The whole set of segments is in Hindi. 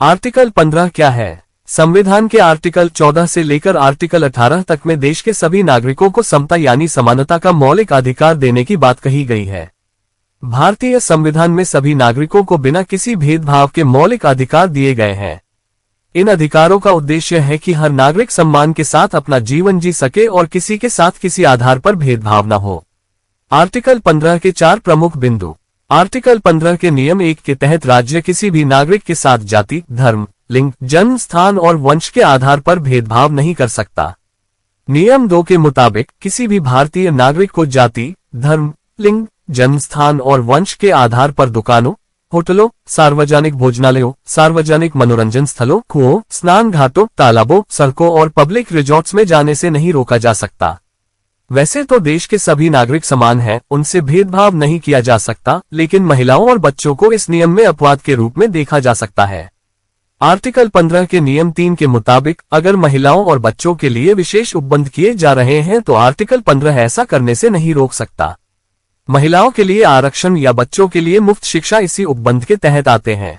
आर्टिकल 15 क्या है? संविधान के आर्टिकल 14 से लेकर आर्टिकल 18 तक में देश के सभी नागरिकों को समता यानी समानता का मौलिक अधिकार देने की बात कही गई है। भारतीय संविधान में सभी नागरिकों को बिना किसी भेदभाव के मौलिक अधिकार दिए गए हैं। इन अधिकारों का उद्देश्य है कि हर नागरिक सम्मान के साथ अपना जीवन जी सके और किसी के साथ किसी आधार पर भेदभाव न हो। आर्टिकल 15 के 4 प्रमुख बिंदु। आर्टिकल 15 के नियम 1 के तहत राज्य किसी भी नागरिक के साथ जाति, धर्म, लिंग, जन्म स्थान और वंश के आधार पर भेदभाव नहीं कर सकता। नियम 2 के मुताबिक किसी भी भारतीय नागरिक को जाति, धर्म, लिंग, जन्म स्थान और वंश के आधार पर दुकानों, होटलों, सार्वजनिक भोजनालयों, सार्वजनिक मनोरंजन स्थलों, कुओं, स्नान घाटों, तालाबों, सड़कों और पब्लिक रिजॉर्ट्स में जाने से नहीं रोका जा सकता। वैसे तो देश के सभी नागरिक समान हैं, उनसे भेदभाव नहीं किया जा सकता, लेकिन महिलाओं और बच्चों को इस नियम में अपवाद के रूप में देखा जा सकता है। आर्टिकल 15 के नियम 3 के मुताबिक अगर महिलाओं और बच्चों के लिए विशेष उपबंध किए जा रहे हैं तो आर्टिकल 15 ऐसा करने से नहीं रोक सकता। महिलाओं के लिए आरक्षण या बच्चों के लिए मुफ्त शिक्षा इसी उपबंध के तहत आते हैं।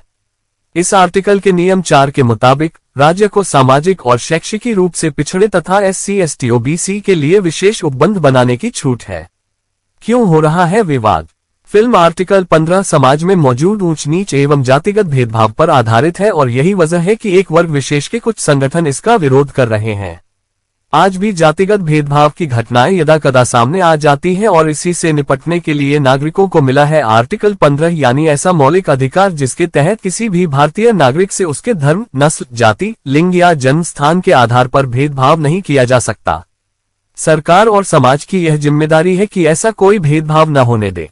इस आर्टिकल के नियम 4 के मुताबिक राज्य को सामाजिक और शैक्षिकी रूप से पिछड़े तथा SC, ST, OBC के लिए विशेष उपबंध बनाने की छूट है। क्यों हो रहा है विवाद? फिल्म आर्टिकल 15 समाज में मौजूद ऊंच नीच एवं जातिगत भेदभाव पर आधारित है और यही वजह है कि एक वर्ग विशेष के कुछ संगठन इसका विरोध कर रहे हैं। आज भी जातिगत भेदभाव की घटनाएं यदाकदा सामने आ जाती हैं और इसी से निपटने के लिए नागरिकों को मिला है आर्टिकल 15 यानी ऐसा मौलिक अधिकार जिसके तहत किसी भी भारतीय नागरिक से उसके धर्म, नस्ल, जाति, लिंग या जन्म स्थान के आधार पर भेदभाव नहीं किया जा सकता। सरकार और समाज की यह जिम्मेदारी है कि ऐसा कोई भेदभाव न होने दे।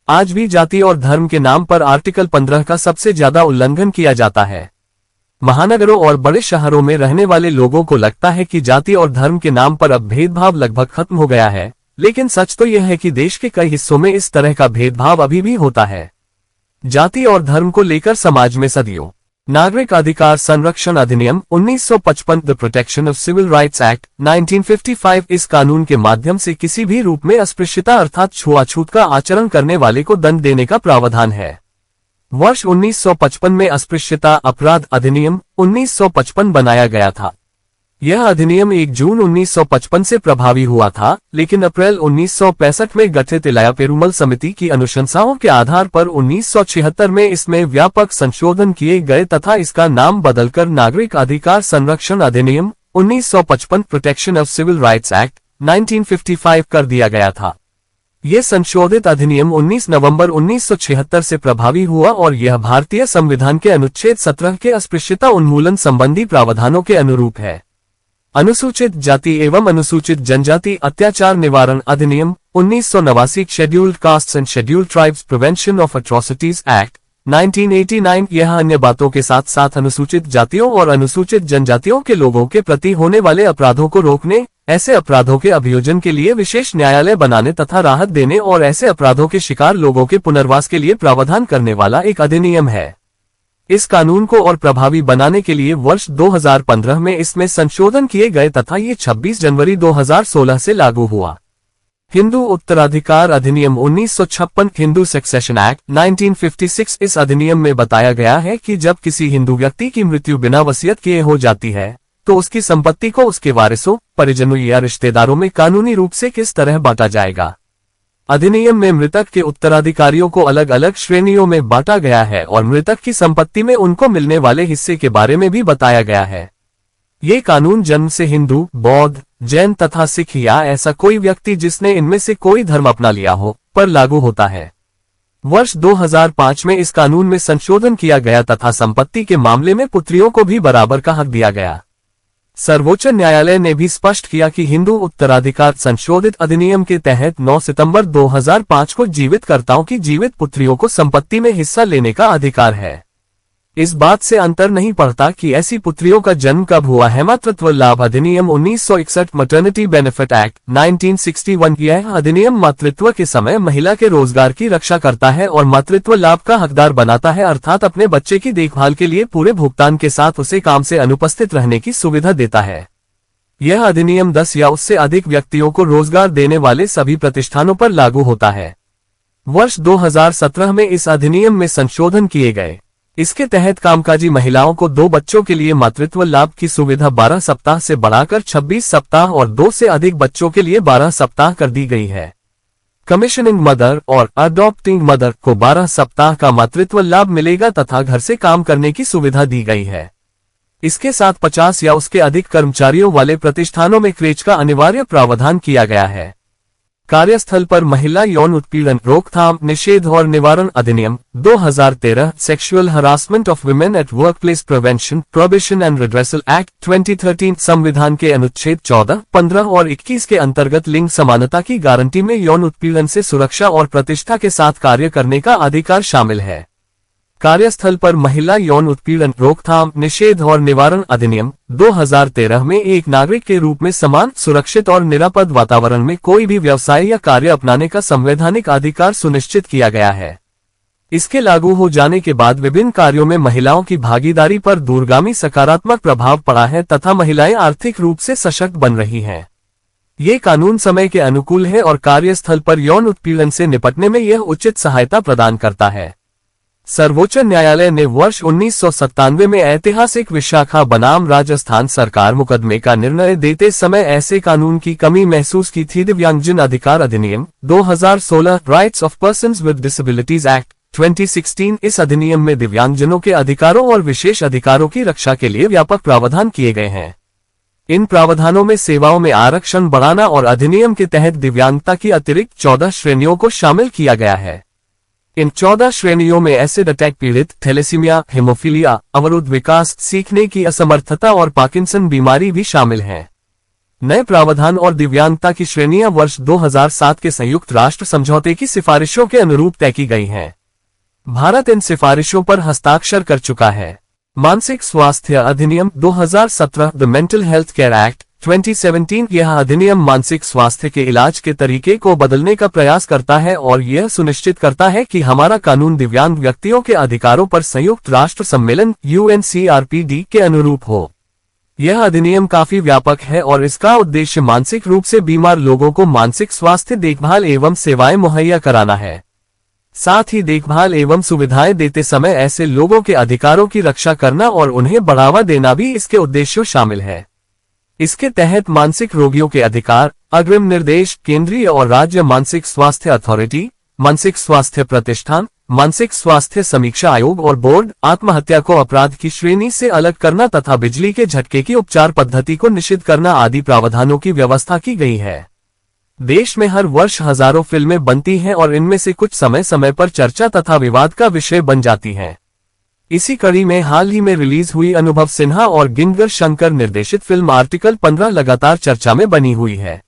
आज भी जाति और धर्म के नाम पर आर्टिकल 15 का सबसे ज्यादा उल्लंघन किया जाता है। महानगरों और बड़े शहरों में रहने वाले लोगों को लगता है कि जाति और धर्म के नाम पर अब भेदभाव लगभग खत्म हो गया है, लेकिन सच तो यह है कि देश के कई हिस्सों में इस तरह का भेदभाव अभी भी होता है। जाति और धर्म को लेकर समाज में सदियों। नागरिक अधिकार संरक्षण अधिनियम 1955 the protection of civil rights act 1955 इस कानून के माध्यम से किसी भी रूप में अस्पृश्यता अर्थात छुआछूत का आचरण करने वाले को दंड देने का प्रावधान है। वर्ष 1955 में अस्पृश्यता अपराध अधिनियम 1955 बनाया गया था। यह अधिनियम 1 जून 1955 से प्रभावी हुआ था, लेकिन अप्रैल 1965 में गठित इलाया पेरुमल समिति की अनुशंसाओं के आधार पर 1976 में इसमें व्यापक संशोधन किए गए तथा इसका नाम बदलकर नागरिक अधिकार संरक्षण अधिनियम 1955 protection of civil rights act 1955 कर दिया गया था। यह संशोधित अधिनियम 19 नवंबर 1976 से प्रभावी हुआ और यह भारतीय संविधान के अनुच्छेद 17 के अस्पृश्यता उन्मूलन संबंधी प्रावधानों के अनुरूप है। अनुसूचित जाति एवं अनुसूचित जनजाति अत्याचार निवारण अधिनियम 1989 scheduled castes and scheduled tribes prevention of atrocities act 1989 यह अन्य बातों के साथ साथ अनुसूचित जातियों और अनुसूचित जनजातियों के लोगों के प्रति होने वाले अपराधों को रोकने, ऐसे अपराधों के अभियोजन के लिए विशेष न्यायालय बनाने तथा राहत देने और ऐसे अपराधों के शिकार लोगों के पुनर्वास के लिए प्रावधान करने वाला एक अधिनियम है। इस कानून को और प्रभावी बनाने के लिए वर्ष 2015 में इसमें संशोधन किए गए तथा ये 26 जनवरी 2016 से लागू हुआ। हिंदू उत्तराधिकार अधिनियम 1956 हिंदू सक्सेशन एक्ट 1956 इस अधिनियम में बताया गया है कि जब किसी हिंदू व्यक्ति की मृत्यु बिना वसीयत किए हो जाती है तो उसकी संपत्ति को उसके वारिसों, परिजनों या रिश्तेदारों में कानूनी रूप से किस तरह बांटा जाएगा। अधिनियम में मृतक के उत्तराधिकारियों को अलग अलग श्रेणियों में बांटा गया है और मृतक की संपत्ति में उनको मिलने वाले हिस्से के बारे में भी बताया गया है। ये कानून जन्म से हिंदू, बौद्ध, जैन तथा सिख या ऐसा कोई व्यक्ति जिसने इनमें से कोई धर्म अपना लिया हो पर लागू होता है। वर्ष 2005 में इस कानून में संशोधन किया गया तथा संपत्ति के मामले में पुत्रियों को भी बराबर का हक दिया गया। सर्वोच्च न्यायालय ने भी स्पष्ट किया कि हिंदू उत्तराधिकार संशोधित अधिनियम के तहत 9 सितंबर 2005 को जीवितकर्ताओं की जीवित पुत्रियों को संपत्ति में हिस्सा लेने का अधिकार है। इस बात से अंतर नहीं पड़ता कि ऐसी पुत्रियों का जन्म कब हुआ है। मातृत्व लाभ अधिनियम 1961 मैटरनिटी बेनिफिट एक्ट 1961 यह अधिनियम मातृत्व के समय महिला के रोजगार की रक्षा करता है और मातृत्व लाभ का हकदार बनाता है, अर्थात अपने बच्चे की देखभाल के लिए पूरे भुगतान के साथ उसे काम से अनुपस्थित रहने की सुविधा देता है। यह अधिनियम 10 या उससे अधिक व्यक्तियों को रोजगार देने वाले सभी प्रतिष्ठानों पर लागू होता है। वर्ष 2017 में इस अधिनियम में संशोधन किए गए। इसके तहत कामकाजी महिलाओं को 2 बच्चों के लिए मातृत्व लाभ की सुविधा 12 सप्ताह से बढ़ाकर 26 सप्ताह और 2 से अधिक बच्चों के लिए 12 सप्ताह कर दी गई है। कमीशनिंग मदर और अडॉप्टिंग मदर को 12 सप्ताह का मातृत्व लाभ मिलेगा तथा घर से काम करने की सुविधा दी गई है। इसके साथ 50 या उसके अधिक कर्मचारियों वाले प्रतिष्ठानों में क्रेच का अनिवार्य प्रावधान किया गया है। कार्यस्थल पर महिला यौन उत्पीड़न रोकथाम, निषेध और निवारण अधिनियम 2013 sexual harassment of women at workplace prevention, prohibition and redressal act 2013 संविधान के अनुच्छेद 14, 15 और 21 के अंतर्गत लिंग समानता की गारंटी में यौन उत्पीड़न से सुरक्षा और प्रतिष्ठा के साथ कार्य करने का अधिकार शामिल है। कार्यस्थल पर महिला यौन उत्पीड़न रोकथाम, निषेध और निवारण अधिनियम 2013 में एक नागरिक के रूप में समान, सुरक्षित और निरापद वातावरण में कोई भी व्यवसाय या कार्य अपनाने का संवैधानिक अधिकार सुनिश्चित किया गया है। इसके लागू हो जाने के बाद विभिन्न कार्यों में महिलाओं की भागीदारी पर दूरगामी सकारात्मक प्रभाव पड़ा है तथा महिलाएं आर्थिक रूप से सशक्त बन रही हैं। ये कानून समय के अनुकूल है और कार्यस्थल पर यौन उत्पीड़न से निपटने में यह उचित सहायता प्रदान करता है। सर्वोच्च न्यायालय ने वर्ष 1997 में ऐतिहासिक विशाखा बनाम राजस्थान सरकार मुकदमे का निर्णय देते समय ऐसे कानून की कमी महसूस की थी। दिव्यांगजन अधिकार अधिनियम 2016 rights of persons with disabilities act 2016 इस अधिनियम में दिव्यांगजनों के अधिकारों और विशेष अधिकारों की रक्षा के लिए व्यापक प्रावधान किए गए हैं। इन प्रावधानों में सेवाओं में आरक्षण बढ़ाना और अधिनियम के तहत दिव्यांगता की अतिरिक्त 14 श्रेणियों को शामिल किया गया है। इन 14 श्रेणियों में एसिड अटैक पीड़ित, थैलेसीमिया, हेमोफीलिया, अवरुद्ध विकास, सीखने की असमर्थता और पार्किंसन बीमारी भी शामिल हैं। नए प्रावधान और दिव्यांगता की श्रेणियां वर्ष 2007 के संयुक्त राष्ट्र समझौते की सिफारिशों के अनुरूप तय की गई हैं। भारत इन सिफारिशों पर हस्ताक्षर कर चुका है। मानसिक स्वास्थ्य अधिनियम 2017 the mental health care act 2017 यह अधिनियम मानसिक स्वास्थ्य के इलाज के तरीके को बदलने का प्रयास करता है और यह सुनिश्चित करता है कि हमारा कानून दिव्यांग व्यक्तियों के अधिकारों पर संयुक्त राष्ट्र सम्मेलन UNCRPD के अनुरूप हो। यह अधिनियम काफी व्यापक है और इसका उद्देश्य मानसिक रूप से बीमार लोगों को मानसिक स्वास्थ्य देखभाल एवं सेवाएं मुहैया कराना है। साथ ही देखभाल एवं सुविधाएं देते समय ऐसे लोगों के अधिकारों की रक्षा करना और उन्हें बढ़ावा देना भी इसके उद्देश्यों शामिल है। इसके तहत मानसिक रोगियों के अधिकार, अग्रिम निर्देश, केंद्रीय और राज्य मानसिक स्वास्थ्य अथॉरिटी, मानसिक स्वास्थ्य प्रतिष्ठान, मानसिक स्वास्थ्य समीक्षा आयोग और बोर्ड, आत्महत्या को अपराध की श्रेणी से अलग करना तथा बिजली के झटके की उपचार पद्धति को निषिद्ध करना आदि प्रावधानों की व्यवस्था की गई है। देश में हर वर्ष हजारों फिल्में बनती हैं और इनमें से कुछ समय समय पर चर्चा तथा विवाद का विषय बन जाती हैं। इसी कड़ी में हाल ही में रिलीज हुई अनुभव सिन्हा और गिंगर शंकर निर्देशित फिल्म आर्टिकल 15 लगातार चर्चा में बनी हुई है।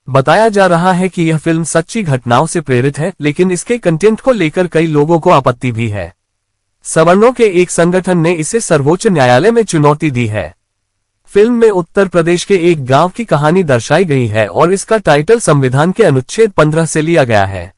बताया जा रहा है कि यह फिल्म सच्ची घटनाओं से प्रेरित है, लेकिन इसके कंटेंट को लेकर कई लोगों को आपत्ति भी है। सवर्णों के एक संगठन ने इसे सर्वोच्च न्यायालय में चुनौती दी है। फिल्म में उत्तर प्रदेश के एक गांव की कहानी दर्शाई गई है और इसका टाइटल संविधान के अनुच्छेद 15 से लिया गया है।